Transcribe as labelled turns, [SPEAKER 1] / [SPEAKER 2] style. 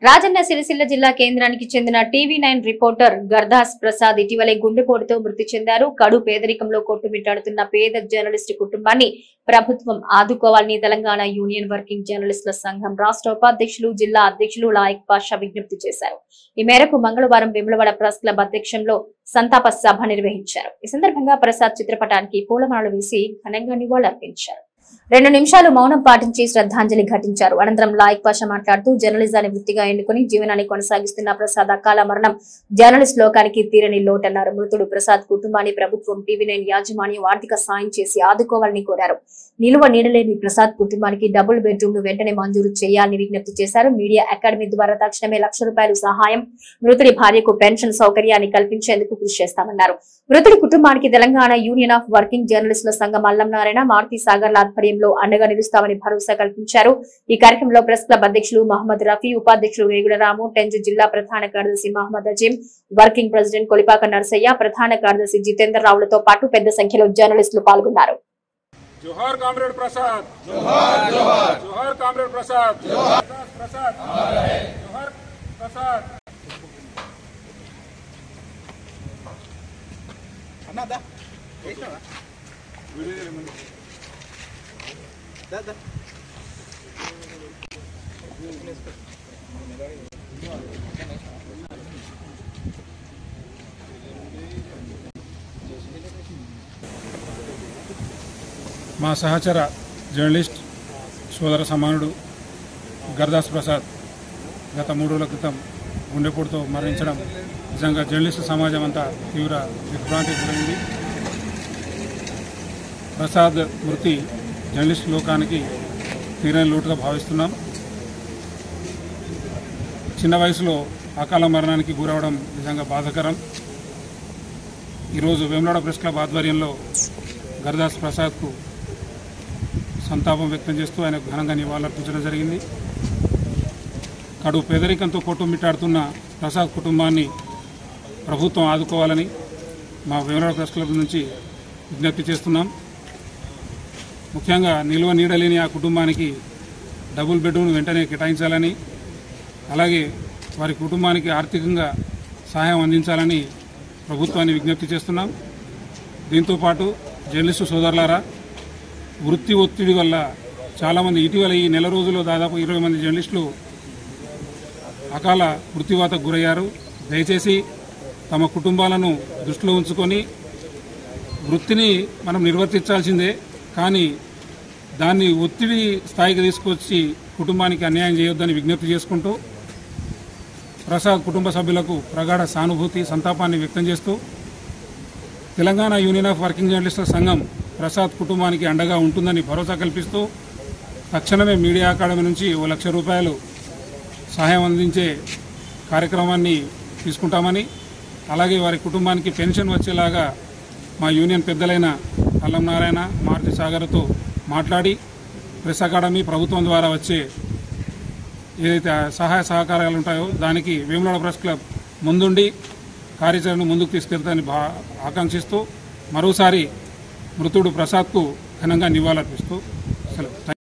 [SPEAKER 1] రాజన్న సిరిసిల్ల జిల్లా కేంద్రానికి చెందిన టీవీ9 రిపోర్టర్ గర్దాస్ ప్రసాద్ ఇటీవలే గుండెపోటుతో మృతి చెందారు. కడు పేదరికంలో కొట్టుమిట్టాడుతున్న పేద జర్నలిస్టు కుటుంబాన్ని ప్రభుత్వం ఆదుకోవాలని తెలంగాణ యూనియన్ వర్కింగ్ జర్నలిస్టుల సంఘం రాష్ట్ర ఉపాధ్యక్షులు, జిల్లా అధ్యక్షులు లాయక్ పాషా విజ్ఞప్తి చేశారు. ఈ మేరకు మంగళవారం వేములవాడ ప్రెస్ క్లబ్ అధ్యక్షంలో సంతాప సభ నిర్వహించారు. ఈ సందర్భంగా ప్రసాద్ చిత్రపటానికి పూలమాలలు వేసి ఘనంగా నివాళులర్పించారు. 2 నిమిషాలు మౌనం పాటించి శ్రద్ధాంజలి ఘటించారు. అనంతరం లాయక్ పాషా మాట్లాడుతూ జర్నలిజాన్ని వృత్తిగా ఎన్నుకుని జీవనాన్ని కొనసాగిస్తున్న ప్రసాద్ అకాల మరణం జర్నలిస్ట్ లోకానికి తీరని లోటన్నారు. మృతుడు ప్రసాద్ కుటుంబాన్ని ప్రభుత్వం టీవీ9 యాజమాన్యం ఆర్థిక సాయం చేసి ఆదుకోవాలని కోరారు. నిలువ నీడలేని ప్రసాద్ కుటుంబానికి డబుల్ బెడ్రూమ్ ను వెంటనే మంజూరు చేయాలని విజ్ఞప్తి చేశారు. మీడియా అకాడమీ ద్వారా తక్షణమే ₹1,00,000 సహాయం, మృతుడి భార్యకు పెన్షన్ సౌకర్యాన్ని కల్పించేందుకు కృషి చేస్తామన్నారు. మృతుడి కుటుంబానికి తెలంగాణ యూనియన్ ఆఫ్ వర్కింగ్ జర్నలిస్టుల సంఘం అల్లం నారాయణ, మారుతి సాగర్ల ఆధ్వర్యంలో అండగా నిలుస్తామని భరోసా కల్పించారు. ఈ కార్యక్రమంలో ప్రెస్ క్లబ్ అధ్యక్షులు మహమ్మద్ రఫీ, ఉపాధ్యక్షులు రేగుల రాము, టెంజ్ జిల్లా ప్రధాన కార్యదర్శి మహమ్మద్ అజీం, వర్కింగ్ ప్రెసిడెంట్ కొలిపాక నర్సయ్య, ప్రధాన కార్యదర్శి జితేందర్ రావులతో పాటు పెద్ద సంఖ్యలో జర్నలిస్టులు పాల్గొన్నారు.
[SPEAKER 2] जोहार कामरेड प्रसाद, जोहार जोहार जोहार कामरेड प्रसाद, जोहार प्रसाद, जोहार प्रसाद. अन्ना दा మా సహచర జర్నలిస్ట్ సోదర సమానుడు గర్దాస్ ప్రసాద్ గత 3 రోజుల క్రితం గుండెపోటుతో మరణించడం నిజంగా జర్నలిస్టు సమాజం అంతా తీవ్ర దిగ్భ్రాంతికి గురైంది. ప్రసాద్ మృతి జర్నలిస్టు లోకానికి తీరని లోటుగా భావిస్తున్నాం. చిన్న వయసులో అకాల మరణానికి గురవడం నిజంగా బాధాకరం. ఈరోజు వేములవాడ ప్రెస్ క్లబ్ ఆధ్వర్యంలో గర్దాస్ ప్రసాద్కు సంతాపం వ్యక్తం చేస్తూ ఆయనకు ఘనంగా నివాళులర్పించడం జరిగింది. కడు పేదరికంతో కొట్టుమిట్టాడుతున్న ప్రసాద్ కుటుంబాన్ని ప్రభుత్వం ఆదుకోవాలని మా వేములవాడ ప్రెస్ క్లబ్ నుంచి విజ్ఞప్తి చేస్తున్నాం. ముఖ్యంగా నిల్వ నీడలేని ఆ కుటుంబానికి డబుల్ బెడ్రూమ్ వెంటనే కేటాయించాలని, అలాగే వారి కుటుంబానికి ఆర్థికంగా సహాయం అందించాలని ప్రభుత్వాన్ని విజ్ఞప్తి చేస్తున్నాం. దీంతోపాటు జర్నలిస్టు సోదరులారా, వృత్తి ఒత్తిడి వల్ల చాలామంది ఇటీవల ఈ నెల రోజుల్లో దాదాపు 20 మంది జర్నలిస్టులు అకాల మృత్యువాతకు గురయ్యారు. దయచేసి తమ కుటుంబాలను దృష్టిలో ఉంచుకొని వృత్తిని మనం నిర్వర్తించాల్సిందే, కానీ దాన్ని ఒత్తిడి స్థాయికి తీసుకొచ్చి కుటుంబానికి అన్యాయం చేయొద్దని విజ్ఞప్తి చేసుకుంటూ ప్రసాద్ కుటుంబ సభ్యులకు ప్రగాఢ సానుభూతి, సంతాపాన్ని వ్యక్తం చేస్తూ తెలంగాణ యూనియన్ ఆఫ్ వర్కింగ్ జర్నలిస్టుల సంఘం ప్రసాద్ కుటుంబానికి అండగా ఉంటుందని భరోసా కల్పిస్తూ తక్షణమే మీడియా అకాడమీ నుంచి ₹1,00,000 సహాయం అందించే కార్యక్రమాన్ని తీసుకుంటామని, అలాగే వారి కుటుంబానికి పెన్షన్ వచ్చేలాగా మా యూనియన్ పెద్దలైన అల్లం నారాయణ, మారుతి సాగర్తో మాట్లాడి ప్రెస్ అకాడమీ ప్రభుత్వం ద్వారా వచ్చే ఏదైతే సహాయ సహకారాలు ఉంటాయో దానికి వేములవాడ ప్రెస్ క్లబ్ ముందుండి కార్యాచరణను ముందుకు తీసుకెళ్తానని ఆకాంక్షిస్తూ మరోసారి మృతుడు ప్రసాద్కు ఘనంగా నివాళులర్పిస్తూ సెలవు.